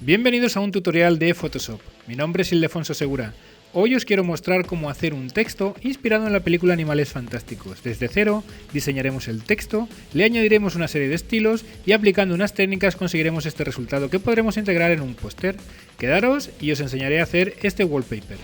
Bienvenidos a un tutorial de Photoshop. Mi nombre es Ildefonso Segura. Hoy os quiero mostrar cómo hacer un texto inspirado en la película Animales Fantásticos. Desde cero diseñaremos el texto, le añadiremos una serie de estilos y aplicando unas técnicas conseguiremos este resultado que podremos integrar en un póster. Quedaros y os enseñaré a hacer este wallpaper.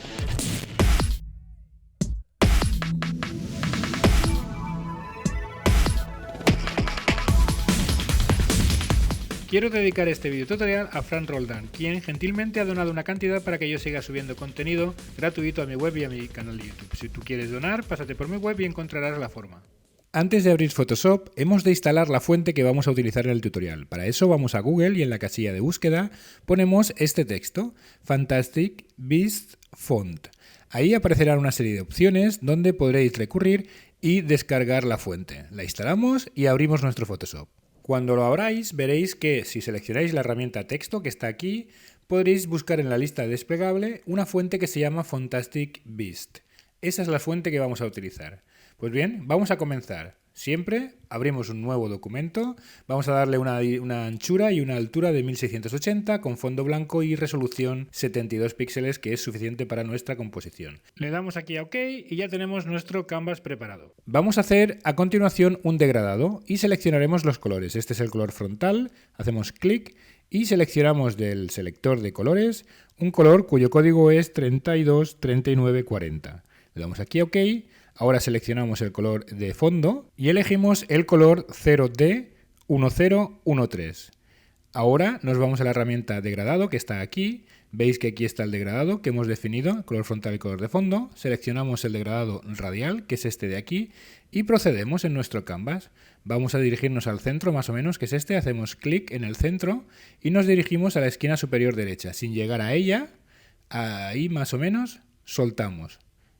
Quiero dedicar este video tutorial a Fran Roldán, quien gentilmente ha donado una cantidad para que yo siga subiendo contenido gratuito a mi web y a mi canal de YouTube. Si tú quieres donar, pásate por mi web y encontrarás la forma. Antes de abrir Photoshop, hemos de instalar la fuente que vamos a utilizar en el tutorial. Para eso vamos a Google y en la casilla de búsqueda ponemos este texto, Fantastic Beasts Font. Ahí aparecerán una serie de opciones donde podréis recurrir y descargar la fuente. La instalamos y abrimos nuestro Photoshop. Cuando lo abráis, veréis que si seleccionáis la herramienta texto que está aquí, podréis buscar en la lista desplegable una fuente que se llama Fantastic Beast. Esa es la fuente que vamos a utilizar. Pues bien, vamos a comenzar. Siempre abrimos un nuevo documento, vamos a darle una anchura y una altura de 1680 con fondo blanco y resolución 72 píxeles, que es suficiente para nuestra composición. Le damos aquí a OK y ya tenemos nuestro canvas preparado. Vamos a hacer a continuación un degradado y seleccionaremos los colores. Este es el color frontal, hacemos clic y seleccionamos del selector de colores un color cuyo código es 323940. Le damos aquí a OK. Ahora seleccionamos el color de fondo y elegimos el color 0D1013. Ahora nos vamos a la herramienta degradado que está aquí. Veis que aquí está el degradado que hemos definido, color frontal y color de fondo. Seleccionamos el degradado radial, que es este de aquí, y procedemos en nuestro canvas. Vamos a dirigirnos al centro más o menos, que es este. Hacemos clic en el centro y nos dirigimos a la esquina superior derecha. Sin llegar a ella, ahí más o menos, soltamos.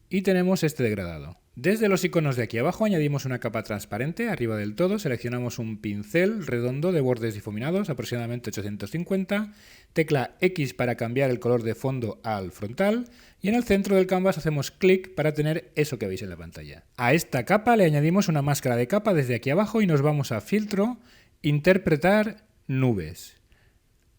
Y tenemos este degradado. Desde los iconos de aquí abajo añadimos una capa transparente arriba del todo, seleccionamos un pincel redondo de bordes difuminados, aproximadamente 850, tecla X para cambiar el color de fondo al frontal y en el centro del canvas hacemos clic para tener eso que veis en la pantalla. A esta capa le añadimos una máscara de capa desde aquí abajo y nos vamos a Filtro, Interpretar, Nubes.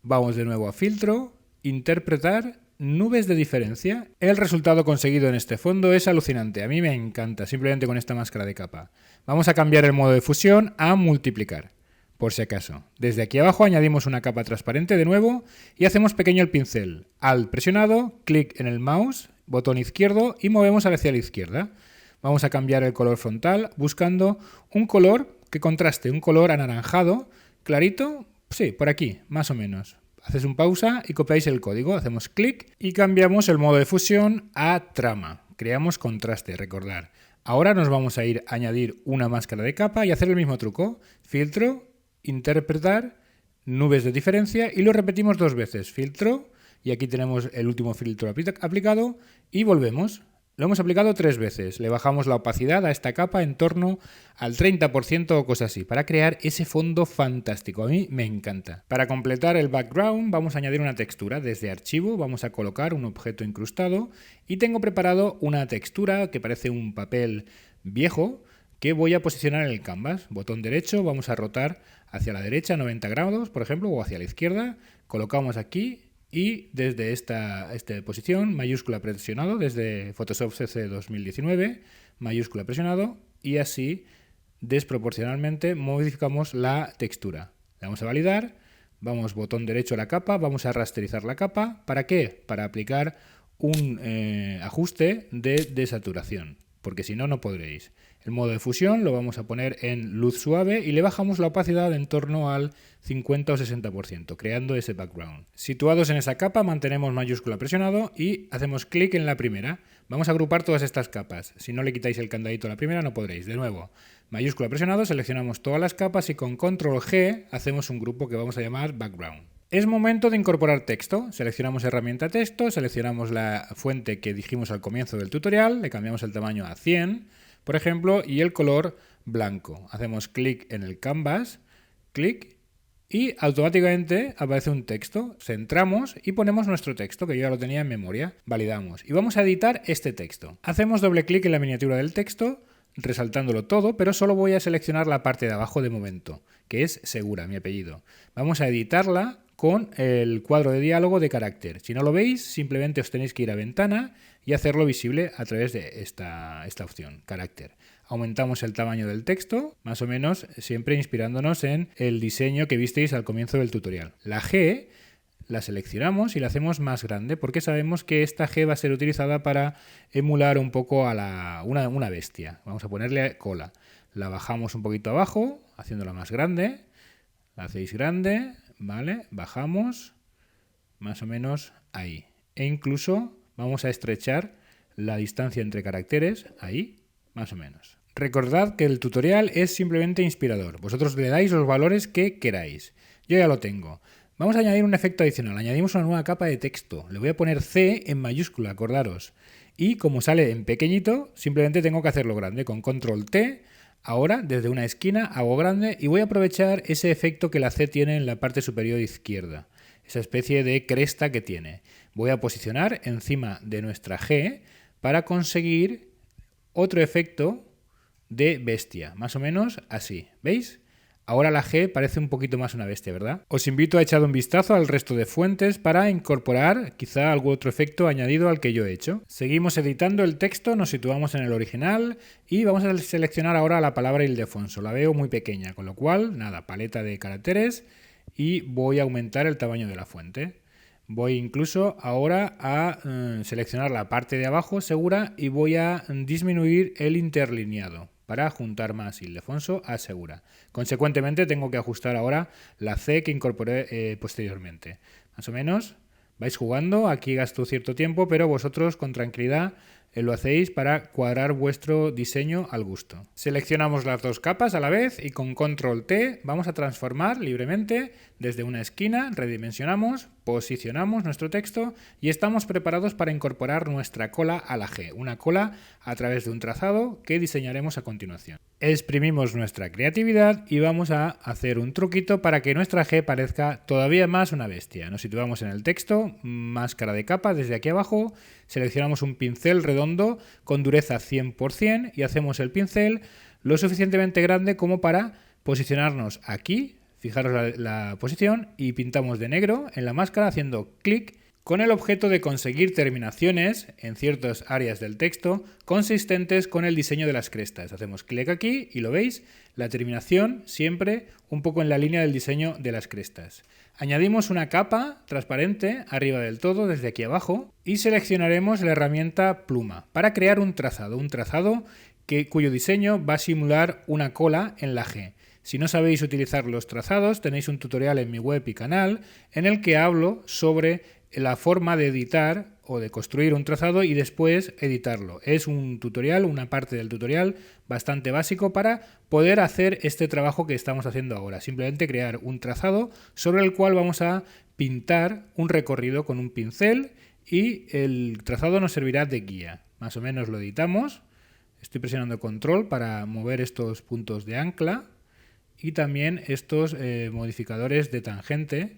Vamos de nuevo a Filtro, Interpretar, Nubes de diferencia. El resultado conseguido en este fondo es alucinante. A mí me encanta, simplemente con esta máscara de capa. Vamos a cambiar el modo de fusión a multiplicar, por si acaso. Desde aquí abajo añadimos una capa transparente de nuevo y hacemos pequeño el pincel. Alt presionado, clic en el mouse, botón izquierdo y movemos hacia la izquierda. Vamos a cambiar el color frontal buscando un color que contraste, un color anaranjado, clarito, sí, por aquí, más o menos. Haces un pausa y copiáis el código, hacemos clic y cambiamos el modo de fusión a trama. Creamos contraste, recordar. Ahora nos vamos a ir a añadir una máscara de capa y hacer el mismo truco. Filtro, interpretar, nubes de diferencia y lo repetimos dos veces. Filtro, y aquí tenemos el último filtro aplicado y volvemos. Lo hemos aplicado 3 veces. Le bajamos la opacidad a esta capa en torno al 30% o cosas así, para crear ese fondo fantástico. A mí me encanta. Para completar el background vamos a añadir una textura. Desde archivo vamos a colocar un objeto incrustado y tengo preparado una textura que parece un papel viejo que voy a posicionar en el canvas. Botón derecho, vamos a rotar hacia la derecha 90 grados, por ejemplo, o hacia la izquierda. Colocamos aquí. Y desde esta posición, mayúscula presionado, desde Photoshop CC 2019, mayúscula presionado, y así desproporcionalmente modificamos la textura. Le vamos a validar, vamos botón derecho a la capa, vamos a rasterizar la capa. ¿Para qué? Para aplicar un ajuste de desaturación, porque si no, no podréis. El modo de fusión lo vamos a poner en luz suave y le bajamos la opacidad en torno al 50 o 60%, creando ese background. Situados en esa capa, mantenemos mayúscula presionado y hacemos clic en la primera. Vamos a agrupar todas estas capas. Si no le quitáis el candadito a la primera, no podréis. De nuevo, mayúscula presionado, seleccionamos todas las capas y con control G hacemos un grupo que vamos a llamar background. Es momento de incorporar texto. Seleccionamos herramienta texto, seleccionamos la fuente que dijimos al comienzo del tutorial, le cambiamos el tamaño a 100, por ejemplo, y el color blanco. Hacemos clic en el canvas, clic, y automáticamente aparece un texto. Centramos y ponemos nuestro texto, que yo ya lo tenía en memoria. Validamos. Y vamos a editar este texto. Hacemos doble clic en la miniatura del texto, resaltándolo todo, pero solo voy a seleccionar la parte de abajo de momento, que es Segura, mi apellido. Vamos a editarla con el cuadro de diálogo de carácter. Si no lo veis, simplemente os tenéis que ir a ventana y hacerlo visible a través de esta opción, carácter. Aumentamos el tamaño del texto, más o menos siempre inspirándonos en el diseño que visteis al comienzo del tutorial. La G la seleccionamos y la hacemos más grande porque sabemos que esta G va a ser utilizada para emular un poco a una bestia. Vamos a ponerle cola. La bajamos un poquito abajo, haciéndola más grande. La hacéis grande, ¿vale? Bajamos más o menos ahí. E incluso vamos a estrechar la distancia entre caracteres, ahí, más o menos. Recordad que el tutorial es simplemente inspirador. Vosotros le dais los valores que queráis. Yo ya lo tengo. Vamos a añadir un efecto adicional. Añadimos una nueva capa de texto. Le voy a poner C en mayúscula, acordaros. Y como sale en pequeñito, simplemente tengo que hacerlo grande. Con control T, ahora desde una esquina hago grande y voy a aprovechar ese efecto que la C tiene en la parte superior izquierda. Esa especie de cresta que tiene. Voy a posicionar encima de nuestra G para conseguir otro efecto de bestia. Más o menos así. ¿Veis? Ahora la G parece un poquito más una bestia, ¿verdad? Os invito a echar un vistazo al resto de fuentes para incorporar quizá algún otro efecto añadido al que yo he hecho. Seguimos editando el texto, nos situamos en el original y vamos a seleccionar ahora la palabra Ildefonso. La veo muy pequeña, con lo cual, nada, paleta de caracteres y voy a aumentar el tamaño de la fuente. Voy incluso ahora a seleccionar la parte de abajo segura y voy a disminuir el interlineado para juntar más Ildefonso a segura. Consecuentemente tengo que ajustar ahora la C que incorporé posteriormente. Más o menos vais jugando, aquí gasto cierto tiempo, pero vosotros con tranquilidad lo hacéis para cuadrar vuestro diseño al gusto. Seleccionamos las dos capas a la vez y con control T vamos a transformar libremente desde una esquina, redimensionamos, posicionamos nuestro texto y estamos preparados para incorporar nuestra cola a la G, una cola a través de un trazado que diseñaremos a continuación. Exprimimos nuestra creatividad y vamos a hacer un truquito para que nuestra G parezca todavía más una bestia. Nos situamos en el texto, máscara de capa desde aquí abajo, seleccionamos un pincel redondo con dureza 100% y hacemos el pincel lo suficientemente grande como para posicionarnos aquí. Fijaros la posición y pintamos de negro en la máscara haciendo clic con el objeto de conseguir terminaciones en ciertas áreas del texto consistentes con el diseño de las crestas. Hacemos clic aquí y lo veis, la terminación siempre un poco en la línea del diseño de las crestas. Añadimos una capa transparente arriba del todo desde aquí abajo y seleccionaremos la herramienta pluma para crear un trazado cuyo diseño va a simular una cola en la G. Si no sabéis utilizar los trazados, tenéis un tutorial en mi web y canal en el que hablo sobre la forma de editar o de construir un trazado y después editarlo. Es un tutorial, una parte del tutorial bastante básico para poder hacer este trabajo que estamos haciendo ahora. Simplemente crear un trazado sobre el cual vamos a pintar un recorrido con un pincel y el trazado nos servirá de guía. Más o menos lo editamos. Estoy presionando control para mover estos puntos de ancla y también estos modificadores de tangente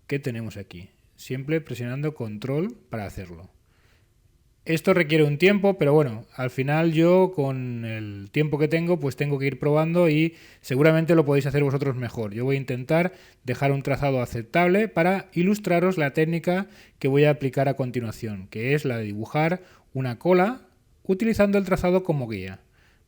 que tenemos aquí. Siempre presionando control para hacerlo. Esto requiere un tiempo, pero bueno, al final yo con el tiempo que tengo, pues tengo que ir probando y seguramente lo podéis hacer vosotros mejor. Yo voy a intentar dejar un trazado aceptable para ilustraros la técnica que voy a aplicar a continuación, que es la de dibujar una cola utilizando el trazado como guía.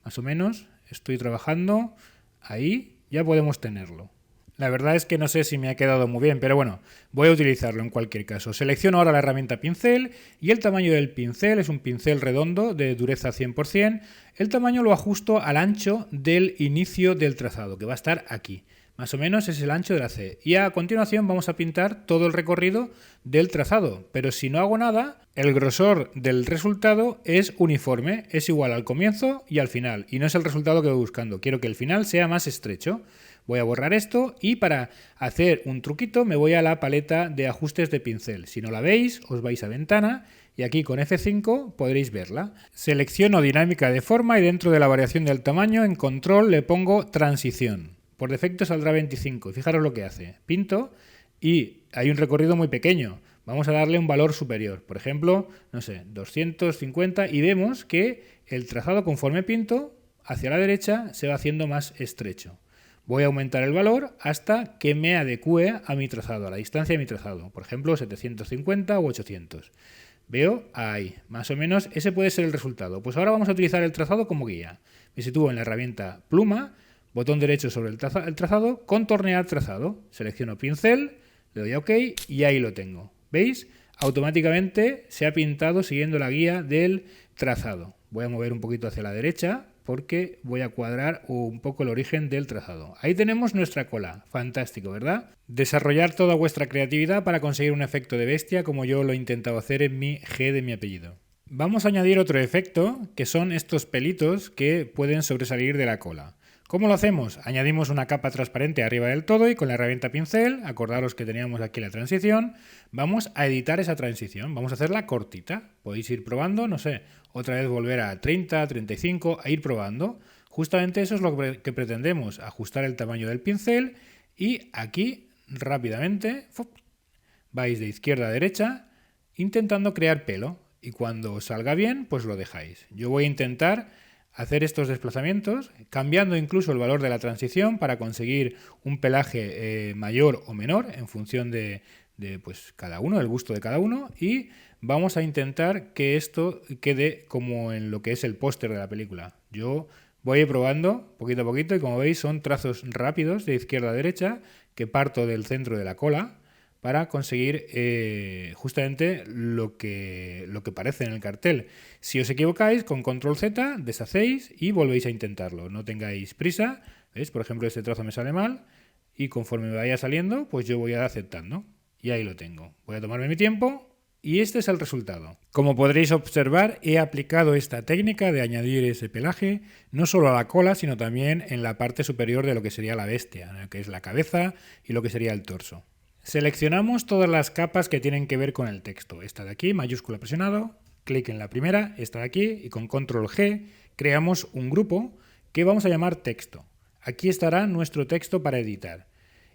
Más o menos estoy trabajando ahí, ya podemos tenerlo. La verdad es que no sé si me ha quedado muy bien, pero bueno, voy a utilizarlo en cualquier caso. Selecciono ahora la herramienta pincel y el tamaño del pincel es un pincel redondo de dureza 100%. El tamaño lo ajusto al ancho del inicio del trazado, que va a estar aquí. Más o menos es el ancho de la C. Y a continuación vamos a pintar todo el recorrido del trazado. Pero si no hago nada, el grosor del resultado es uniforme, es igual al comienzo y al final. Y no es el resultado que voy buscando. Quiero que el final sea más estrecho. Voy a borrar esto y para hacer un truquito me voy a la paleta de ajustes de pincel. Si no la veis, os vais a ventana y aquí con F5 podréis verla. Selecciono dinámica de forma y dentro de la variación del tamaño en control le pongo transición. Por defecto saldrá 25 y fijaros lo que hace. Pinto y hay un recorrido muy pequeño. Vamos a darle un valor superior. Por ejemplo, no sé, 250 y vemos que el trazado conforme pinto hacia la derecha se va haciendo más estrecho. Voy a aumentar el valor hasta que me adecue a mi trazado, a la distancia de mi trazado. Por ejemplo, 750 u 800. Veo ahí, más o menos ese puede ser el resultado. Pues ahora vamos a utilizar el trazado como guía. Me sitúo en la herramienta pluma, botón derecho sobre el trazado, contornear trazado. Selecciono pincel, le doy a OK y ahí lo tengo. ¿Veis? Automáticamente se ha pintado siguiendo la guía del trazado. Voy a mover un poquito hacia la derecha porque voy a cuadrar un poco el origen del trazado. Ahí tenemos nuestra cola. Fantástico, ¿verdad? Desarrollar toda vuestra creatividad para conseguir un efecto de bestia como yo lo he intentado hacer en mi G de mi apellido. Vamos a añadir otro efecto, que son estos pelitos que pueden sobresalir de la cola. ¿Cómo lo hacemos? Añadimos una capa transparente arriba del todo y con la herramienta pincel, acordaros que teníamos aquí la transición, vamos a editar esa transición, vamos a hacerla cortita. Podéis ir probando, no sé, otra vez volver a 30, 35, a ir probando. Justamente eso es lo que pretendemos, ajustar el tamaño del pincel y aquí rápidamente vais de izquierda a derecha intentando crear pelo y cuando os salga bien pues lo dejáis. Yo voy a intentar hacer estos desplazamientos, cambiando incluso el valor de la transición para conseguir un pelaje mayor o menor en función de pues, cada uno, el gusto de cada uno, y vamos a intentar que esto quede como en lo que es el póster de la película. Yo voy a ir probando poquito a poquito y como veis son trazos rápidos de izquierda a derecha que parto del centro de la cola para conseguir justamente lo que parece en el cartel. Si os equivocáis, con Control Z deshacéis y volvéis a intentarlo. No tengáis prisa. ¿Veis? Por ejemplo, este trazo me sale mal y conforme me vaya saliendo, pues yo voy aceptando. Y ahí lo tengo. Voy a tomarme mi tiempo y este es el resultado. Como podréis observar, he aplicado esta técnica de añadir ese pelaje no solo a la cola, sino también en la parte superior de lo que sería la bestia, ¿no? Que es la cabeza y lo que sería el torso. Seleccionamos todas las capas que tienen que ver con el texto. Esta de aquí, mayúscula presionado, clic en la primera, esta de aquí, y con Control G creamos un grupo que vamos a llamar texto. Aquí estará nuestro texto para editar.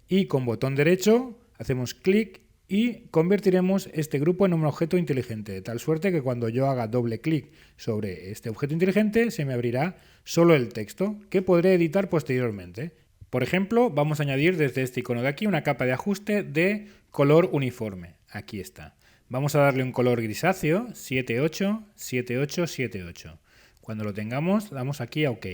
Y con botón derecho hacemos clic y convertiremos este grupo en un objeto inteligente, de tal suerte que cuando yo haga doble clic sobre este objeto inteligente se me abrirá solo el texto que podré editar posteriormente. Por ejemplo, vamos a añadir desde este icono de aquí una capa de ajuste de color uniforme. Aquí está. Vamos a darle un color grisáceo, 78, 78, 78. Cuando lo tengamos, damos aquí a OK.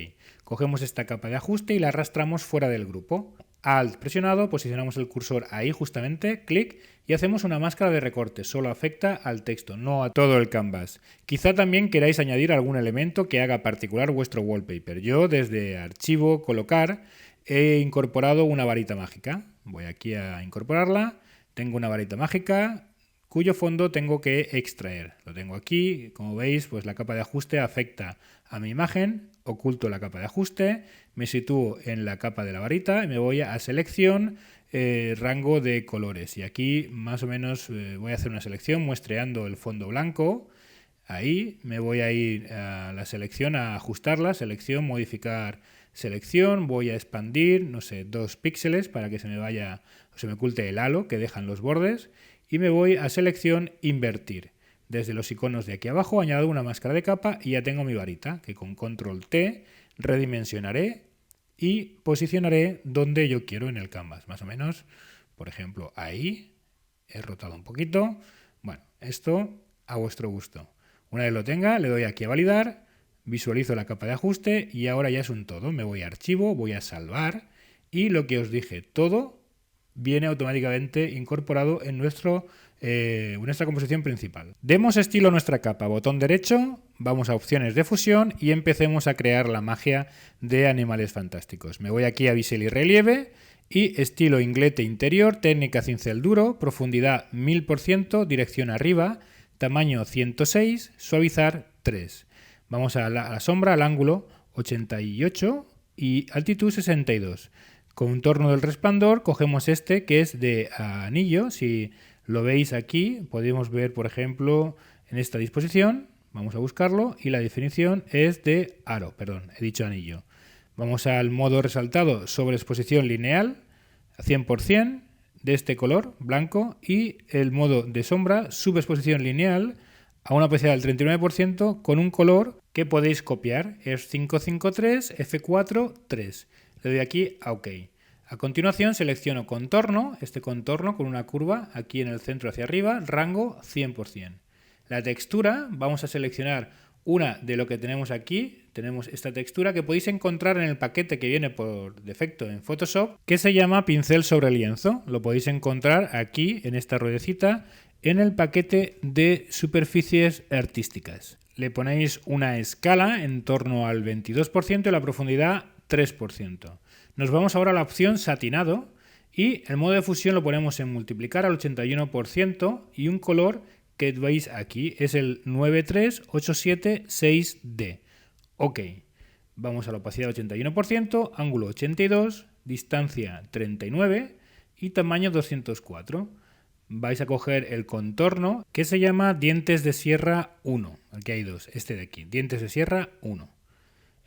Cogemos esta capa de ajuste y la arrastramos fuera del grupo. Alt presionado, posicionamos el cursor ahí justamente, clic, y hacemos una máscara de recorte. Solo afecta al texto, no a todo el canvas. Quizá también queráis añadir algún elemento que haga particular vuestro wallpaper. Yo desde Archivo, Colocar, he incorporado una varita mágica. Voy aquí a incorporarla. Tengo una varita mágica cuyo fondo tengo que extraer. Lo tengo aquí. Como veis, pues la capa de ajuste afecta a mi imagen. Oculto la capa de ajuste. Me sitúo en la capa de la varita y me voy a selección, rango de colores. Y aquí más o menos voy a hacer una selección muestreando el fondo blanco. Ahí me voy a ir a la selección, a ajustarla. Selección, modificar selección, voy a expandir, no sé, 2 píxeles para que se me vaya, o se me oculte el halo que dejan los bordes y me voy a selección, invertir. Desde los iconos de aquí abajo añado una máscara de capa y ya tengo mi varita que con Control T redimensionaré y posicionaré donde yo quiero en el canvas, más o menos, por ejemplo, ahí, he rotado un poquito. Bueno, esto a vuestro gusto. Una vez lo tenga, le doy aquí a validar. Visualizo la capa de ajuste y ahora ya es un todo. Me voy a archivo, voy a salvar y lo que os dije, todo viene automáticamente incorporado en nuestra composición principal. Demos estilo a nuestra capa, botón derecho, vamos a opciones de fusión y empecemos a crear la magia de Animales Fantásticos. Me voy aquí a bisel y relieve y estilo inglete interior, técnica cincel duro, profundidad 1000%, dirección arriba, tamaño 106, suavizar 3. Vamos a la sombra, al ángulo 88 y altitud 62. Contorno del resplandor, cogemos este que es de anillo. Si lo veis aquí, podemos ver, por ejemplo, en esta disposición. Vamos a buscarlo y la definición es de aro, perdón, he dicho anillo. Vamos al modo resaltado sobre exposición lineal, 100% de este color, blanco, y el modo de sombra, subexposición lineal, a una opacidad del 39% con un color que podéis copiar. Es 553 F4 3. le doy aquí a OK. A continuación selecciono contorno, este contorno con una curva aquí en el centro hacia arriba, rango 100%. La textura, vamos a seleccionar una de lo que tenemos aquí, tenemos esta textura que podéis encontrar en el paquete que viene por defecto en Photoshop, que se llama pincel sobre lienzo. Lo podéis encontrar aquí en esta ruedecita en el paquete de superficies artísticas. Le ponéis una escala en torno al 22% y la profundidad 3%. Nos vamos ahora a la opción satinado y el modo de fusión lo ponemos en multiplicar al 81% y un color que veis aquí es el 93876D. OK. Vamos a la opacidad 81%, ángulo 82, distancia 39 y tamaño 204. Vais a coger el contorno que se llama dientes de sierra 1. Aquí hay dos, este de aquí, dientes de sierra 1.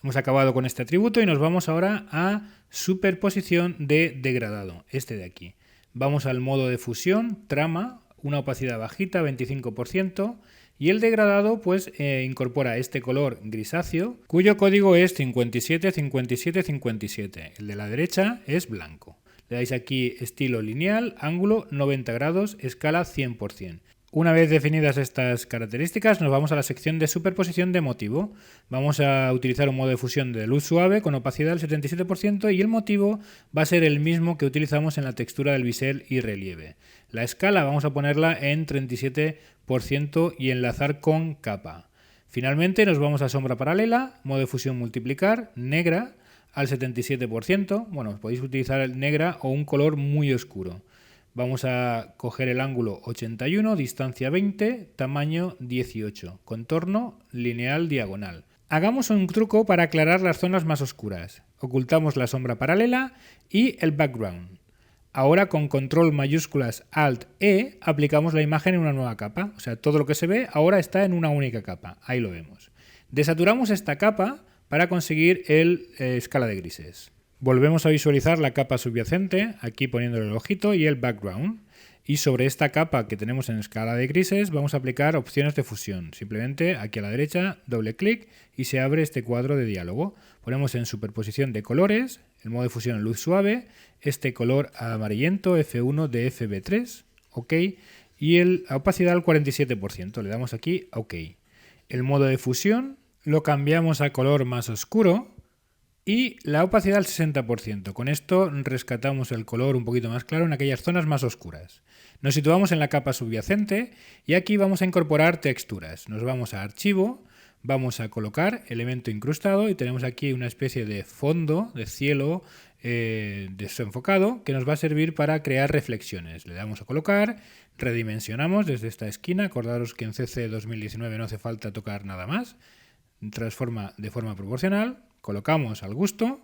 Hemos acabado con este atributo y nos vamos ahora a superposición de degradado, este de aquí. Vamos al modo de fusión, trama, una opacidad bajita, 25%, y el degradado pues incorpora este color grisáceo, cuyo código es 575757. El de la derecha es blanco. Le dais aquí estilo lineal, ángulo 90 grados, escala 100%. Una vez definidas estas características, nos vamos a la sección de superposición de motivo. Vamos a utilizar un modo de fusión de luz suave con opacidad del 77% y el motivo va a ser el mismo que utilizamos en la textura del bisel y relieve. La escala vamos a ponerla en 37% y enlazar con capa. Finalmente nos vamos a sombra paralela, modo de fusión multiplicar, negra al 77%. Bueno, podéis utilizar negra o un color muy oscuro. Vamos a coger el ángulo 81, distancia 20, tamaño 18, contorno lineal diagonal. Hagamos un truco para aclarar las zonas más oscuras. Ocultamos la sombra paralela y el background. Ahora con control mayúsculas Alt-E aplicamos la imagen en una nueva capa. O sea, todo lo que se ve ahora está en una única capa. Ahí lo vemos. Desaturamos esta capa para conseguir el escala de grises. Volvemos a visualizar la capa subyacente, aquí poniéndole el ojito y el background. Y sobre esta capa que tenemos en escala de grises vamos a aplicar opciones de fusión. Simplemente aquí a la derecha, doble clic y se abre este cuadro de diálogo. Ponemos en superposición de colores, el modo de fusión en luz suave, este color amarillento F1 de FB3, OK, y la opacidad al 47%. Le damos aquí a OK. El modo de fusión lo cambiamos a color más oscuro, y la opacidad al 60%. Con esto rescatamos el color un poquito más claro en aquellas zonas más oscuras. Nos situamos en la capa subyacente y aquí vamos a incorporar texturas. Nos vamos a archivo, vamos a colocar elemento incrustado y tenemos aquí una especie de fondo de cielo desenfocado que nos va a servir para crear reflexiones. Le damos a colocar, redimensionamos desde esta esquina. Acordaros que en CC 2019 no hace falta tocar nada más. Transforma de forma proporcional. Colocamos al gusto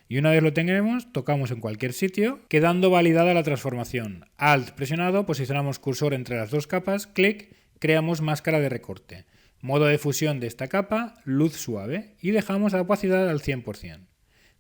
y una vez lo tengamos, tocamos en cualquier sitio, quedando validada la transformación. Alt presionado, posicionamos cursor entre las dos capas, clic, creamos máscara de recorte. Modo de fusión de esta capa, luz suave y dejamos la opacidad al 100%.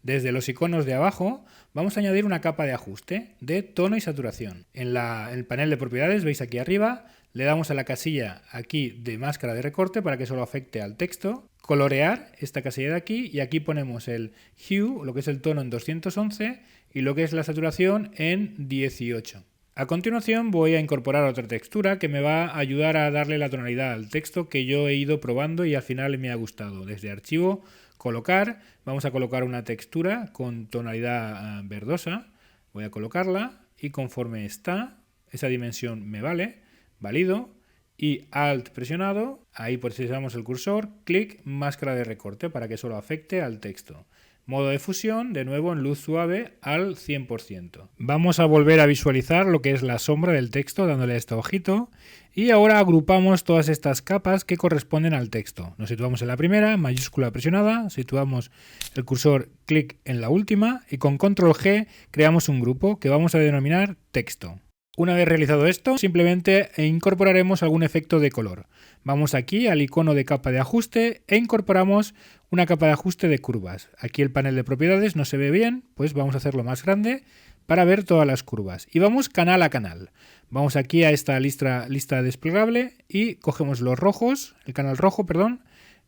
Desde los iconos de abajo vamos a añadir una capa de ajuste de tono y saturación. En el panel de propiedades, veis aquí arriba, le damos a la casilla aquí de máscara de recorte para que solo afecte al texto. Colorear esta casilla de aquí y aquí ponemos el hue, lo que es el tono en 211 y lo que es la saturación en 18. A continuación voy a incorporar otra textura que me va a ayudar a darle la tonalidad al texto que yo he ido probando y al final me ha gustado. Desde archivo, colocar, vamos a colocar una textura con tonalidad verdosa, voy a colocarla y conforme está, esa dimensión me vale, valido. Y Alt presionado, ahí posicionamos el cursor, clic, máscara de recorte para que solo afecte al texto. Modo de fusión, de nuevo en luz suave al 100%. Vamos a volver a visualizar lo que es la sombra del texto dándole a este ojito y ahora agrupamos todas estas capas que corresponden al texto. Nos situamos en la primera, mayúscula presionada, situamos el cursor, clic en la última y con control G creamos un grupo que vamos a denominar texto. Una vez realizado esto, simplemente incorporaremos algún efecto de color. Vamos aquí al icono de capa de ajuste e incorporamos una capa de ajuste de curvas. Aquí el panel de propiedades no se ve bien, pues vamos a hacerlo más grande para ver todas las curvas. Y vamos canal a canal. Vamos aquí a esta lista desplegable y cogemos los rojos, el canal rojo, perdón,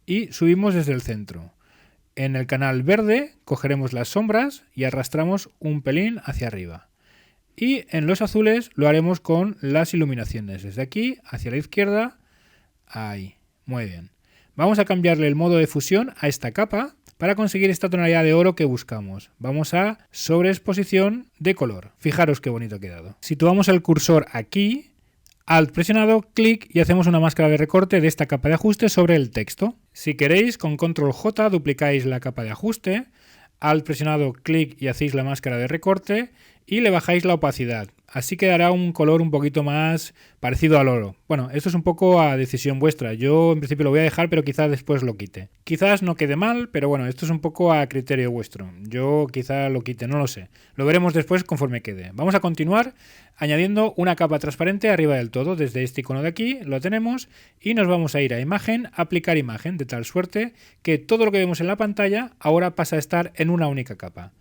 y subimos desde el centro. En el canal verde cogeremos las sombras y arrastramos un pelín hacia arriba. Y en los azules lo haremos con las iluminaciones. Desde aquí hacia la izquierda. Ahí. Muy bien. Vamos a cambiarle el modo de fusión a esta capa para conseguir esta tonalidad de oro que buscamos. Vamos a sobreexposición de color. Fijaros qué bonito ha quedado. Situamos el cursor aquí, Alt presionado, clic y hacemos una máscara de recorte de esta capa de ajuste sobre el texto. Si queréis, con Control J duplicáis la capa de ajuste, Alt presionado, clic y hacéis la máscara de recorte y le bajáis la opacidad. Así quedará un color un poquito más parecido al oro. Bueno, esto es un poco a decisión vuestra. Yo en principio lo voy a dejar, pero quizás después lo quite. Quizás no quede mal, pero bueno, esto es un poco a criterio vuestro. Yo quizá lo quite, no lo sé. Lo veremos después conforme quede. Vamos a continuar añadiendo una capa transparente arriba del todo. Desde este icono de aquí lo tenemos y nos vamos a ir a imagen, aplicar imagen, de tal suerte que todo lo que vemos en la pantalla ahora pasa a estar en una única capa.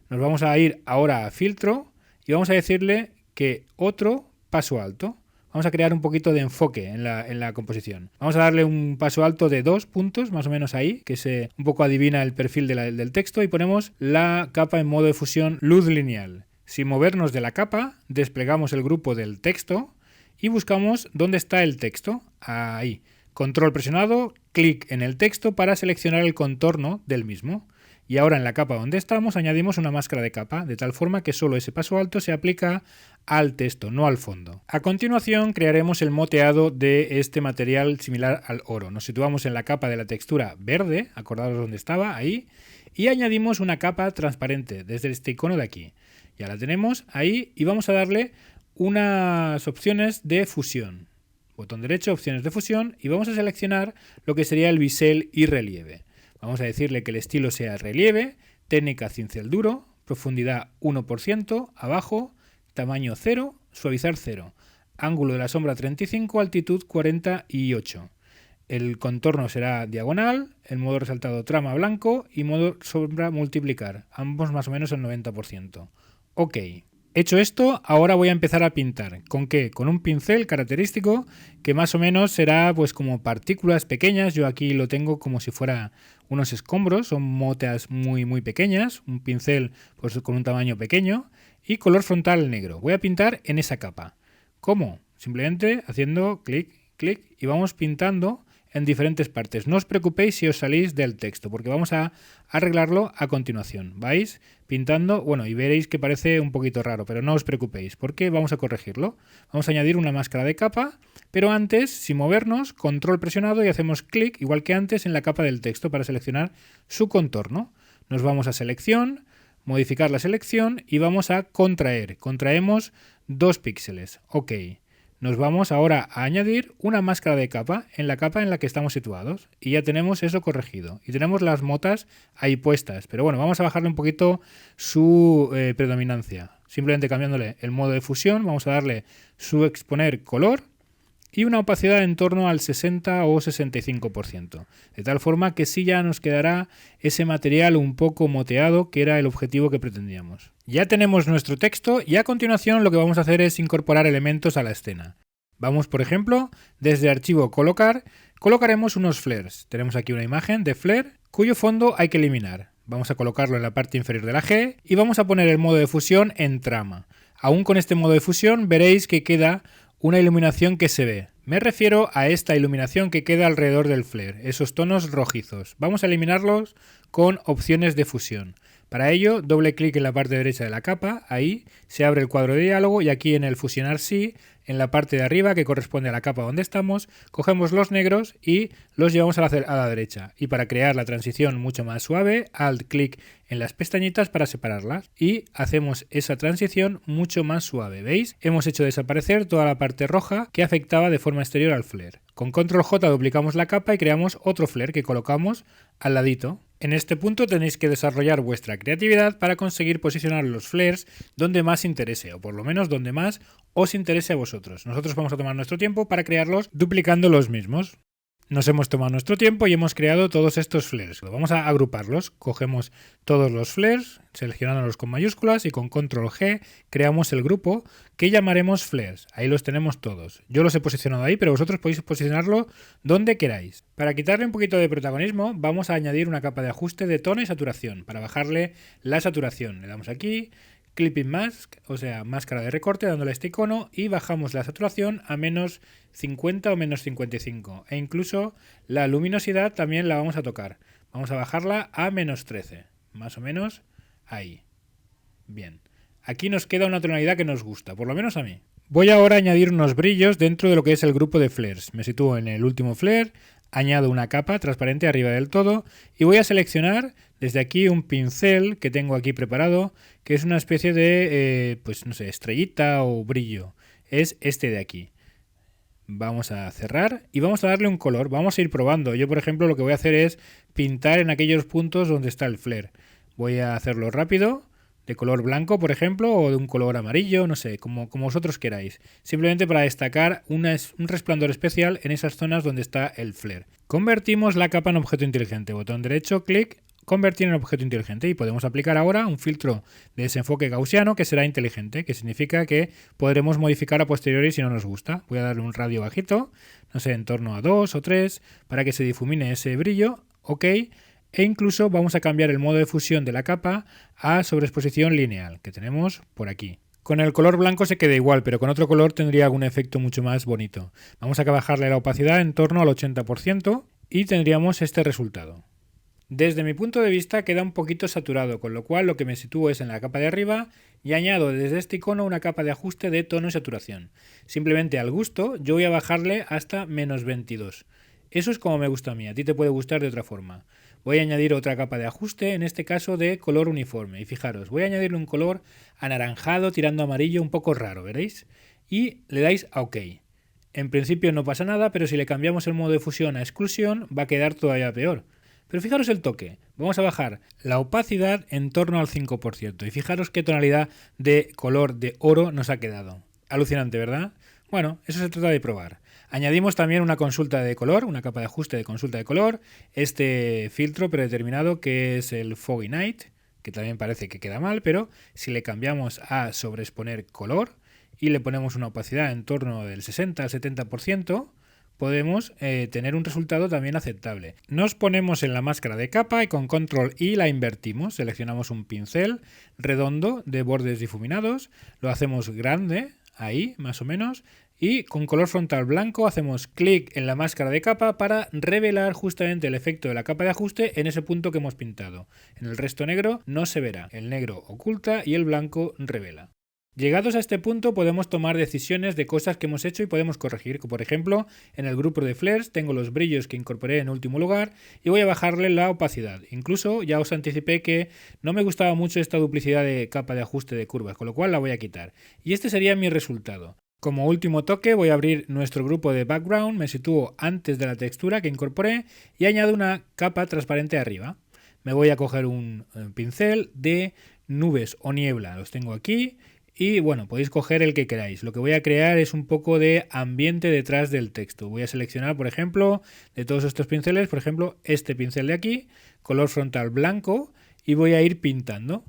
Nos vamos a ir ahora a filtro y vamos a decirle que otro paso alto. Vamos a crear un poquito de enfoque en la composición. Vamos a darle un paso alto de 2 puntos, más o menos ahí, que se un poco adivina el perfil del texto, y ponemos la capa en modo de fusión luz lineal. Sin movernos de la capa, desplegamos el grupo del texto y buscamos dónde está el texto. Ahí. Control presionado, clic en el texto para seleccionar el contorno del mismo. Y ahora en la capa donde estamos añadimos una máscara de capa, de tal forma que solo ese paso alto se aplica al texto, no al fondo. A continuación crearemos el moteado de este material similar al oro. Nos situamos en la capa de la textura verde, acordaros dónde estaba, ahí, y añadimos una capa transparente desde este icono de aquí. Ya la tenemos ahí y vamos a darle unas opciones de fusión. Botón derecho, opciones de fusión, y vamos a seleccionar lo que sería el bisel y relieve. Vamos a decirle que el estilo sea relieve, técnica cincel duro, profundidad 1%, abajo, tamaño 0, suavizar 0, ángulo de la sombra 35, altitud 48. El contorno será diagonal, el modo resaltado trama blanco y modo sombra multiplicar, ambos más o menos el 90%. OK. Hecho esto, ahora voy a empezar a pintar. ¿Con qué? Con un pincel característico que más o menos será pues como partículas pequeñas. Yo aquí lo tengo como si fuera unos escombros, son motas muy pequeñas, un pincel pues con un tamaño pequeño y color frontal negro. Voy a pintar en esa capa. ¿Cómo? Simplemente haciendo clic, clic y vamos pintando en diferentes partes. No os preocupéis si os salís del texto, porque vamos a arreglarlo a continuación. Vais pintando, bueno, y veréis que parece un poquito raro, pero no os preocupéis, porque vamos a corregirlo. Vamos a añadir una máscara de capa, pero antes, sin movernos, control presionado y hacemos clic, igual que antes, en la capa del texto para seleccionar su contorno. Nos vamos a selección, modificar la selección y vamos a contraer. Contraemos 2 píxeles. OK. Nos vamos ahora a añadir una máscara de capa en la que estamos situados y ya tenemos eso corregido y tenemos las motas ahí puestas, pero bueno, vamos a bajarle un poquito su predominancia, simplemente cambiándole el modo de fusión. Vamos a darle su exponer color y una opacidad en torno al 60 o 65%, de tal forma que sí ya nos quedará ese material un poco moteado, que era el objetivo que pretendíamos. Ya tenemos nuestro texto y a continuación lo que vamos a hacer es incorporar elementos a la escena. Vamos, por ejemplo, desde archivo colocar, colocaremos unos flares. Tenemos aquí una imagen de flare cuyo fondo hay que eliminar. Vamos a colocarlo en la parte inferior de la G y vamos a poner el modo de fusión en trama. Aún con este modo de fusión veréis que queda una iluminación que se ve. Me refiero a esta iluminación que queda alrededor del flare, esos tonos rojizos. Vamos a eliminarlos con opciones de fusión. Para ello, doble clic en la parte derecha de la capa, ahí se abre el cuadro de diálogo y aquí en el fusionar sí, en la parte de arriba que corresponde a la capa donde estamos, cogemos los negros y los llevamos a la derecha. Y para crear la transición mucho más suave, alt clic en las pestañitas para separarlas y hacemos esa transición mucho más suave. ¿Veis? Hemos hecho desaparecer toda la parte roja que afectaba de forma exterior al flare. Con control J duplicamos la capa y creamos otro flare que colocamos al ladito. En este punto tenéis que desarrollar vuestra creatividad para conseguir posicionar los flares donde más interese, o por lo menos donde más os interese a vosotros. Nosotros vamos a tomar nuestro tiempo para crearlos duplicando los mismos. Nos hemos tomado nuestro tiempo y hemos creado todos estos flares. Vamos a agruparlos. Cogemos todos los flares, seleccionándolos con mayúsculas y con control G creamos el grupo que llamaremos flares. Ahí los tenemos todos. Yo los he posicionado ahí, pero vosotros podéis posicionarlo donde queráis. Para quitarle un poquito de protagonismo, vamos a añadir una capa de ajuste de tono y saturación. Para bajarle la saturación, le damos aquí, Clipping Mask, o sea, máscara de recorte, dándole a este icono y bajamos la saturación a menos 50 o menos 55. E incluso la luminosidad también la vamos a tocar. Vamos a bajarla a menos 13, más o menos ahí. Bien, aquí nos queda una tonalidad que nos gusta, por lo menos a mí. Voy ahora a añadir unos brillos dentro de lo que es el grupo de flares. Me sitúo en el último flare, añado una capa transparente arriba del todo y voy a seleccionar desde aquí un pincel que tengo aquí preparado, que es una especie de, pues no sé, estrellita o brillo. Es este de aquí. Vamos a cerrar y vamos a darle un color. Vamos a ir probando. Yo, por ejemplo, lo que voy a hacer es pintar en aquellos puntos donde está el flare. Voy a hacerlo rápido, de color blanco, por ejemplo, o de un color amarillo, no sé, como vosotros queráis. Simplemente para destacar un resplandor especial en esas zonas donde está el flare. Convertimos la capa en objeto inteligente. Botón derecho, clic, convertir en objeto inteligente y podemos aplicar ahora un filtro de desenfoque gaussiano que será inteligente, que significa que podremos modificar a posteriori si no nos gusta. Voy a darle un radio bajito, no sé, en torno a 2 o 3 para que se difumine ese brillo, ok, e incluso vamos a cambiar el modo de fusión de la capa a sobreexposición lineal, que tenemos por aquí. Con el color blanco se queda igual, pero con otro color tendría algún efecto mucho más bonito. Vamos a bajarle la opacidad en torno al 80% y tendríamos este resultado. Desde mi punto de vista queda un poquito saturado, con lo cual lo que me sitúo es en la capa de arriba y añado desde este icono una capa de ajuste de tono y saturación. Simplemente al gusto yo voy a bajarle hasta menos 22. Eso es como me gusta a mí, a ti te puede gustar de otra forma. Voy a añadir otra capa de ajuste, en este caso de color uniforme. Y fijaros, voy a añadirle un color anaranjado tirando a amarillo un poco raro, ¿veréis? Y le dais a OK. En principio no pasa nada, pero si le cambiamos el modo de fusión a exclusión va a quedar todavía peor. Pero fijaros el toque, vamos a bajar la opacidad en torno al 5% y fijaros qué tonalidad de color de oro nos ha quedado. Alucinante, ¿verdad? Bueno, eso se trata de probar. Añadimos también una consulta de color, una capa de ajuste de consulta de color, este filtro predeterminado que es el Foggy Night, que también parece que queda mal, pero si le cambiamos a sobreexponer color y le ponemos una opacidad en torno del 60 al 70%, podemos tener un resultado también aceptable. Nos ponemos en la máscara de capa y con control I la invertimos. Seleccionamos un pincel redondo de bordes difuminados, lo hacemos grande, ahí más o menos, y con color frontal blanco hacemos clic en la máscara de capa para revelar justamente el efecto de la capa de ajuste en ese punto que hemos pintado. En el resto negro no se verá. El negro oculta y el blanco revela. Llegados a este punto podemos tomar decisiones de cosas que hemos hecho y podemos corregir. Por ejemplo, en el grupo de flares tengo los brillos que incorporé en último lugar y voy a bajarle la opacidad. Incluso ya os anticipé que no me gustaba mucho esta duplicidad de capa de ajuste de curvas, con lo cual la voy a quitar. Y este sería mi resultado. Como último toque voy a abrir nuestro grupo de background, me sitúo antes de la textura que incorporé y añado una capa transparente arriba. Me voy a coger un pincel de nubes o niebla, los tengo aquí. Y bueno, podéis coger el que queráis. Lo que voy a crear es un poco de ambiente detrás del texto. Voy a seleccionar, por ejemplo, de todos estos pinceles, por ejemplo, este pincel de aquí, color frontal blanco, y voy a ir pintando.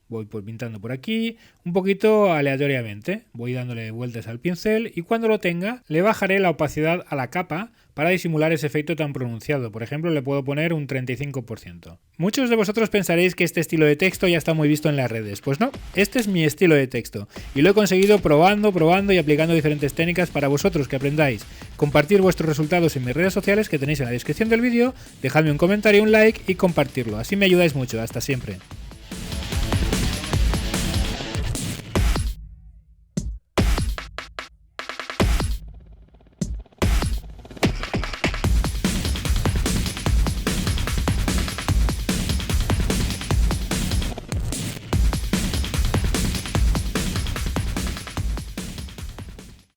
Voy pintando por aquí, un poquito aleatoriamente. Voy dándole vueltas al pincel y cuando lo tenga, le bajaré la opacidad a la capa para disimular ese efecto tan pronunciado. Por ejemplo, le puedo poner un 35%. Muchos de vosotros pensaréis que este estilo de texto ya está muy visto en las redes. Pues no, este es mi estilo de texto y lo he conseguido probando y aplicando diferentes técnicas para vosotros que aprendáis. Compartir vuestros resultados en mis redes sociales que tenéis en la descripción del vídeo, dejadme un comentario, un like y compartirlo. Así me ayudáis mucho. Hasta siempre.